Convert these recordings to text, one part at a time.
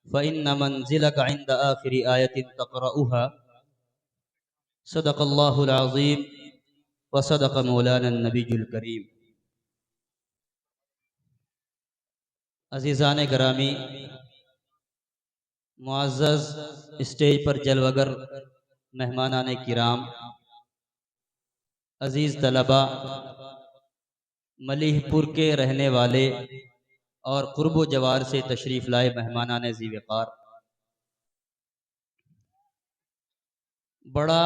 فإن منزلك عند آخر آية تقرأها. صدق الله العظيم وصدق مولانا النبی الکریم. عزیزان گرامی، معزز اسٹیج پر جلوگر مہمانان کرام، عزیز طلباء، ملیح پور کے رہنے والے اور قرب و جوار سے تشریف لائے مہمانان ذی وقار، بڑا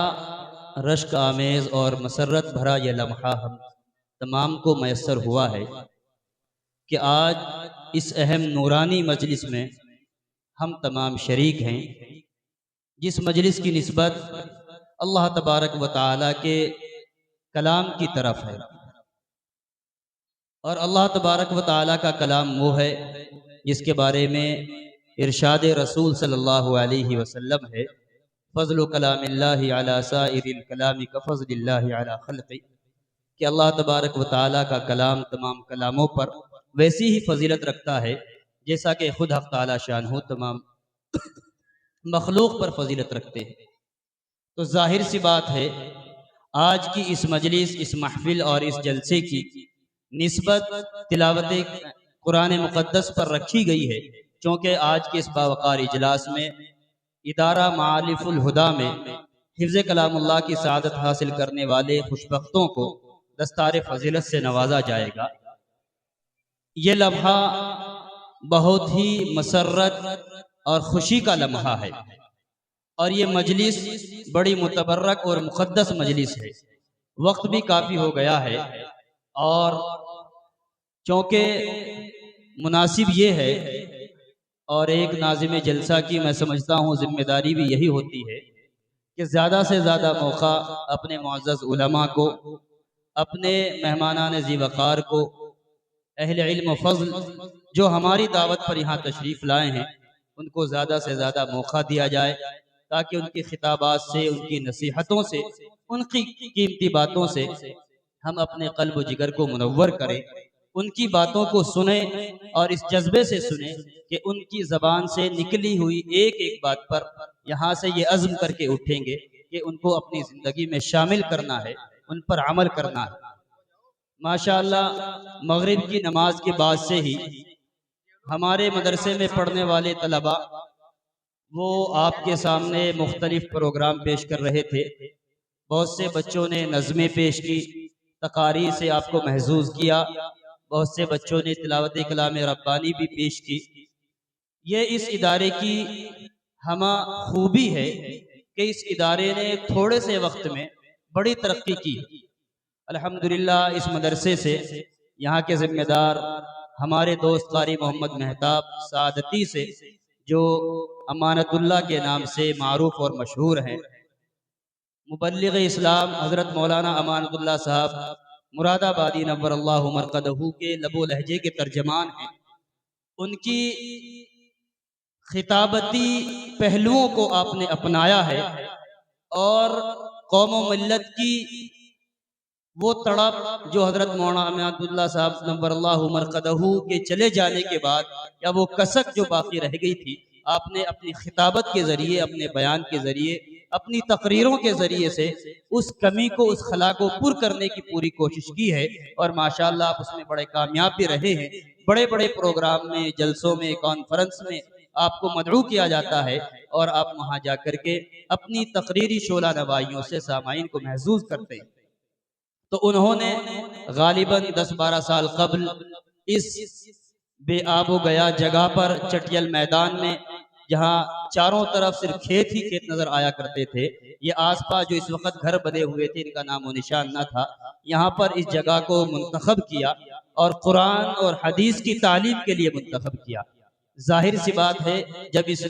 رشک آمیز اور مسرت بھرا یہ لمحہ ہم تمام کو میسر ہوا ہے کہ آج اس اہم نورانی مجلس میں ہم تمام شریک ہیں، جس مجلس کی نسبت اللہ تبارک و تعالیٰ کے کلام کی طرف ہے، اور اللہ تبارک و تعالیٰ کا کلام وہ ہے جس کے بارے میں ارشاد رسول صلی اللہ علیہ وسلم ہے، فضل کلام اللہ علی سائر الکلام کفضل اللہ علی خلقہ، کہ اللہ تبارک و تعالیٰ کا کلام تمام کلاموں پر ویسی ہی فضیلت رکھتا ہے جیسا کہ خود حق تعالیٰ شانہ تمام مخلوق پر فضیلت رکھتے ہیں۔ تو ظاہر سی بات ہے آج کی اس مجلس، اس محفل اور اس جلسے کی نسبت تلاوت قرآن مقدس پر رکھی گئی ہے، چونکہ آج کے اس باوقار اجلاس میں ادارہ معالف الہدا میں حفظ کلام اللہ کی سعادت حاصل کرنے والے خوشبختوں کو دستار فضیلت سے نوازا جائے گا۔ یہ لمحہ بہت ہی مسرت اور خوشی کا لمحہ ہے، اور یہ مجلس بڑی متبرک اور مقدس مجلس ہے۔ وقت بھی کافی ہو گیا ہے، اور چونکہ مناسب یہ ہے، اور ایک ناظم جلسہ کی میں سمجھتا ہوں ذمہ داری بھی یہی ہوتی ہے کہ زیادہ سے زیادہ موقع اپنے معزز علماء کو، اپنے مہمانان ذی وقار کو، اہل علم و فضل جو ہماری دعوت پر یہاں تشریف لائے ہیں، ان کو زیادہ سے زیادہ موقع دیا جائے تاکہ ان کی خطابات سے، ان کی نصیحتوں سے، ان کی قیمتی باتوں سے ہم اپنے قلب و جگر کو منور کریں، ان کی باتوں کو سنیں اور اس جذبے سے سنیں کہ ان کی زبان سے نکلی ہوئی ایک ایک بات پر یہاں سے یہ عزم کر کے اٹھیں گے کہ ان کو اپنی زندگی میں شامل کرنا ہے، ان پر عمل کرنا ہے۔ ماشاءاللہ مغرب کی نماز کے بعد سے ہی ہمارے مدرسے میں پڑھنے والے طلباء وہ آپ کے سامنے مختلف پروگرام پیش کر رہے تھے۔ بہت سے بچوں نے نظمیں پیش کی، تقاریر سے آپ کو محظوظ کیا، بہت سے بچوں نے تلاوت کلام ربانی بھی پیش کی۔ یہ اس ادارے کی ہمہ خوبی ہے کہ اس ادارے نے تھوڑے سے وقت میں بڑی ترقی کی۔ الحمدللہ اس مدرسے سے یہاں کے ذمہ دار ہمارے دوست قاری محمد مہتاب سعادتی سے، جو امانت اللہ کے نام سے معروف اور مشہور ہیں، مبلغ اسلام حضرت مولانا امانت اللہ صاحب مراد آبادی نور اللہ مرقدہ کے لب و لہجے کے ترجمان ہیں۔ ان کی خطابتی پہلوؤں کو آپ نے اپنایا ہے، اور قوم و ملت کی وہ تڑپ جو حضرت مولانا امانت اللہ صاحب نور اللہ مرقدہ کے چلے جانے کے بعد، یا وہ کسک جو باقی رہ گئی تھی، آپ نے اپنی خطابت کے ذریعے، اپنے بیان کے ذریعے، اپنی تقریروں کے ذریعے سے اس کمی کو، اس خلا کو پر کرنے کی پوری کوشش کی ہے، اور ماشاءاللہ آپ اس میں بڑے کامیاب بھی رہے ہیں۔ بڑے بڑے پروگرام میں، جلسوں میں، کانفرنس میں آپ کو مدعو کیا جاتا ہے، اور آپ وہاں جا کر کے اپنی تقریری شعلہ نوائیوں سے سامعین کو محظوظ کرتے ہیں۔ تو انہوں نے غالباً 10-12 سال قبل اس بے آب و گیا جگہ پر، چٹیل میدان میں، جہاں چاروں طرف صرف کھیت ہی کھیت نظر آیا کرتے تھے، یہ آس پاس جو اس وقت گھر بنے ہوئے تھے ان کا نام و نشان نہ تھا، یہاں پر اس جگہ کو منتخب کیا اور قرآن اور حدیث کی تعلیم کے لیے منتخب کیا۔ ظاہر سی بات ہے جب اس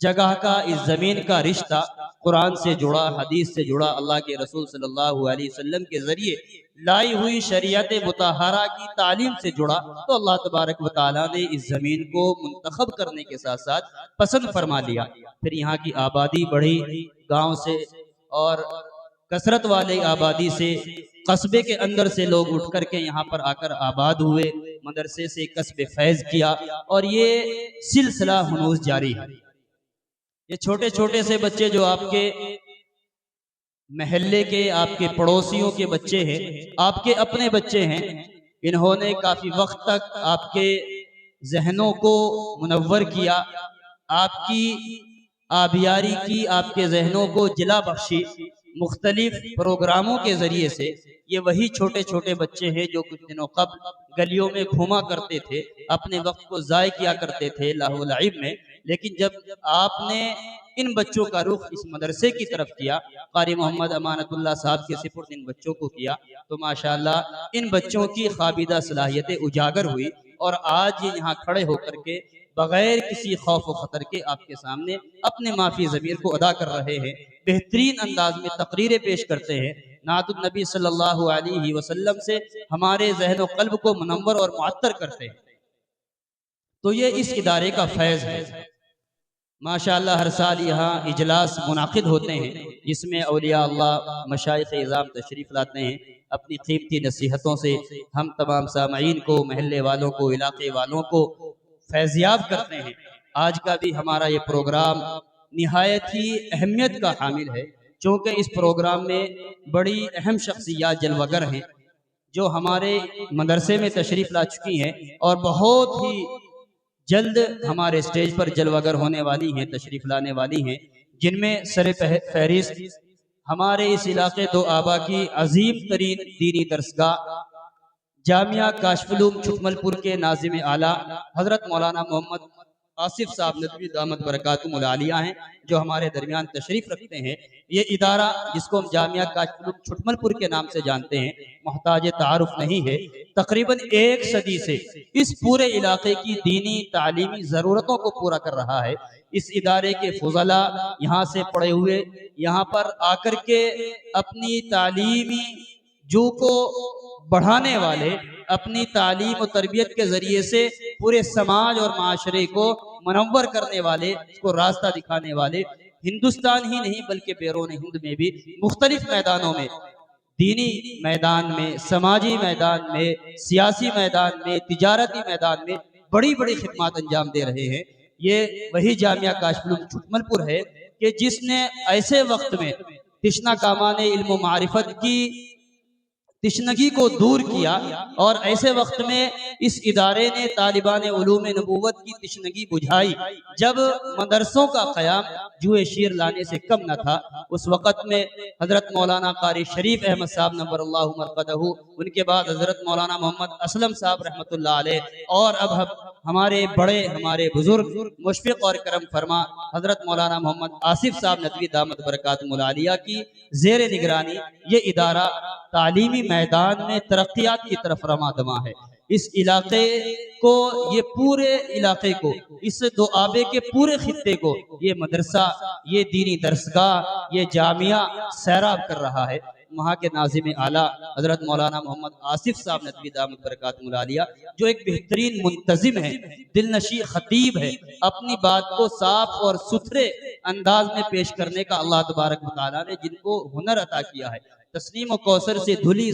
جگہ کا، اس زمین کا رشتہ قرآن سے جڑا، حدیث سے جڑا، اللہ کے رسول صلی اللہ علیہ وسلم کے ذریعے لائی ہوئی شریعت مطہرہ کی تعلیم سے جڑا، تو اللہ تبارک و تعالیٰ نے اس زمین کو منتخب کرنے کے ساتھ ساتھ پسند فرما لیا۔ پھر یہاں کی آبادی بڑھی، گاؤں سے اور کثرت والے آبادی سے، قصبے کے اندر سے لوگ اٹھ کر کے یہاں پر آ کر آباد ہوئے، مدرسے سے کسب فیض کیا، اور یہ سلسلہ ہنوز جاری ہے۔ یہ چھوٹے چھوٹے سے بچے جو آپ کے محلے کے، آپ کے پڑوسیوں کے بچے ہیں، آپ کے اپنے بچے ہیں، انہوں نے کافی وقت تک آپ کے ذہنوں کو منور کیا، آپ کی آبیاری کی، آپ کے ذہنوں کو جلا بخشی مختلف پروگراموں کے ذریعے سے۔ یہ وہی چھوٹے چھوٹے بچے ہیں جو کچھ دنوں قبل گلیوں میں گھوما کرتے تھے، اپنے وقت کو ضائع کیا کرتے تھے لہو و لعب میں، لیکن جب آپ نے ان بچوں کا رخ اس مدرسے کی طرف کیا، قاری محمد امانت اللہ صاحب کے سپرد ان بچوں کو کیا، تو ماشاءاللہ ان بچوں کی خوابیدہ صلاحیتیں اجاگر ہوئی، اور آج یہ یہاں کھڑے ہو کر کے بغیر کسی خوف و خطر کے آپ کے سامنے اپنے معافی ضمیر کو ادا کر رہے ہیں، بہترین انداز میں تقریریں پیش کرتے ہیں، نعت النبی صلی اللہ علیہ وسلم سے ہمارے ذہن و قلب کو منور اور معطر کرتے ہیں۔ تو یہ اس ادارے کا فیض ہے۔ ماشاءاللہ ہر سال یہاں اجلاس منعقد ہوتے ہیں، جس میں اولیاء اللہ، مشائخ اعظام تشریف لاتے ہیں، اپنی قیمتی نصیحتوں سے ہم تمام سامعین کو، محلے والوں کو، علاقے والوں کو فیضیاب کرتے ہیں۔ آج کا بھی ہمارا یہ پروگرام نہایت ہی اہمیت کا حامل ہے، چونکہ اس پروگرام میں بڑی اہم شخصیات جلوگر ہیں جو ہمارے مدرسے میں تشریف لا چکی ہیں، اور بہت ہی جلد ہمارے اسٹیج پر جلوگر ہونے والی ہیں، تشریف لانے والی ہیں، جن میں سر فہرست ہمارے اس علاقے دو آبا کی عظیم ترین دینی درسگاہ جامعہ کاشف العلوم چھٹمل پور کے ناظم اعلیٰ حضرت مولانا محمد آصف صاحب ندوی دامت برکاتہم العالیہ ہیں، جو ہمارے درمیان تشریف رکھتے ہیں۔ یہ ادارہ جس کو ہم جامعہ کاشف العلوم چھٹمل پور کے نام سے جانتے ہیں، محتاج تعارف نہیں ہے، تقریباً 1 صدی سے اس پورے علاقے کی دینی تعلیمی ضرورتوں کو پورا کر رہا ہے۔ اس ادارے کے فضلاء یہاں سے پڑے ہوئے یہاں پر آ کر کے اپنی تعلیمی جو کو بڑھانے والے، اپنی تعلیم و تربیت کے ذریعے سے پورے سماج اور معاشرے کو منور کرنے والے، اس کو راستہ دکھانے والے، ہندوستان ہی نہیں بلکہ بیرون ہند میں بھی مختلف میدانوں میں، دینی میدان میں، سماجی میدان میں، سیاسی میدان میں، تجارتی میدان میں بڑی بڑی خدمات انجام دے رہے ہیں۔ یہ وہی جامعہ کاشف العلوم چھٹمل پور ہے کہ جس نے ایسے وقت میں تشنہ کامان علم و معرفت کی تشنگی کو دور کیا، اور ایسے وقت میں اس ادارے نے طالبان علوم نبوت کی تشنگی بجھائی جب مدرسوں کا قیام جوئے شیر لانے سے کم نہ تھا۔ اس وقت میں حضرت مولانا قاری شریف احمد صاحب نور اللہ مرقدہ، ان کے بعد حضرت مولانا محمد اسلم صاحب رحمۃ اللہ علیہ، اور اب ہمارے بڑے، ہمارے بزرگ، مشفق اور کرم فرما حضرت مولانا محمد آصف صاحب ندوی دامت برکاتہم العالیہ کی زیر نگرانی یہ ادارہ تعلیمی میدان میں ترقیات کی طرف رواں دواں ہے۔ اس علاقے کو، یہ پورے علاقے کو، اس دو آبے کے پورے خطے کو یہ مدرسہ، یہ دینی درسگاہ، یہ جامعہ سیراب کر رہا ہے۔ وہاں کے ناظم اعلیٰ حضرت مولانا محمد آصف صاحب ندوی دامت برکاتہم العالیہ، جو ایک بہترین منتظم ہے، دل نشیں خطیب ہے، اپنی بات کو صاف اور ستھرے انداز میں پیش کرنے کا اللہ تبارک و تعالیٰ نے جن کو ہنر عطا کیا ہے، تسنیم و کوثر سے دھلی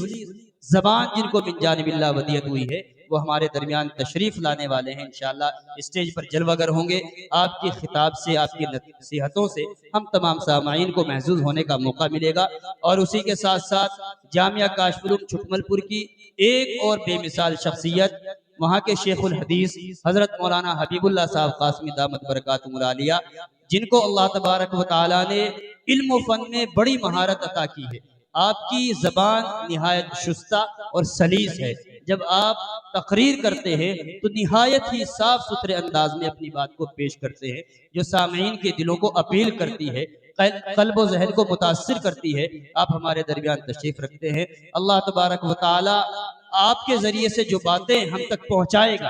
زبان جن کو من جانب اللہ ودیت ہوئی ہے، وہ ہمارے درمیان تشریف لانے والے ہیں۔ انشاءاللہ اسٹیج پر جلوگر ہوں گے، آپ کی خطاب سے، آپ کی نصیحتوں سے ہم تمام سامعین کو محظوظ ہونے کا موقع ملے گا، اور اسی کے ساتھ ساتھ جامعہ کاشف العلوم چھٹمل پور کی ایک اور بے مثال شخصیت، وہاں کے شیخ الحدیث حضرت مولانا حبیب اللہ صاحب قاسمی دامت برکاتہم العالیہ، جن کو اللہ تبارک و تعالیٰ نے علم و فن میں بڑی مہارت عطا کی ہے۔ آپ کی زبان نہایت شستہ اور سلیس ہے، جب آپ تقریر کرتے ہیں تو نہایت ہی صاف ستھرے انداز میں اپنی بات کو پیش کرتے ہیں، جو سامعین کے دلوں کو اپیل کرتی ہے، قلب و ذہن کو متاثر کرتی ہے۔ آپ ہمارے درمیان تشریف رکھتے ہیں، اللہ تبارک و تعالی آپ کے ذریعے سے جو باتیں ہم تک پہنچائے گا،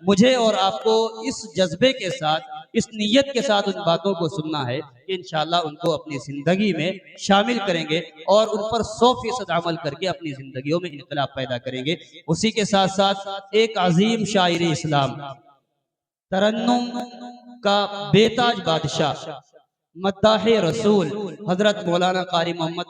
مجھے اور آپ کو اس جذبے کے ساتھ، اس نیت کے ساتھ ان باتوں کو سننا ہے کہ انشاءاللہ ان کو اپنی زندگی میں شامل کریں گے، اور ان پر 100% عمل کر کے اپنی زندگیوں میں انقلاب پیدا کریں گے۔ اسی کے ساتھ ساتھ ایک عظیم شاعر اسلام، ترنم کا بے تاج بادشاہ، مداح رسول حضرت مولانا قاری محمد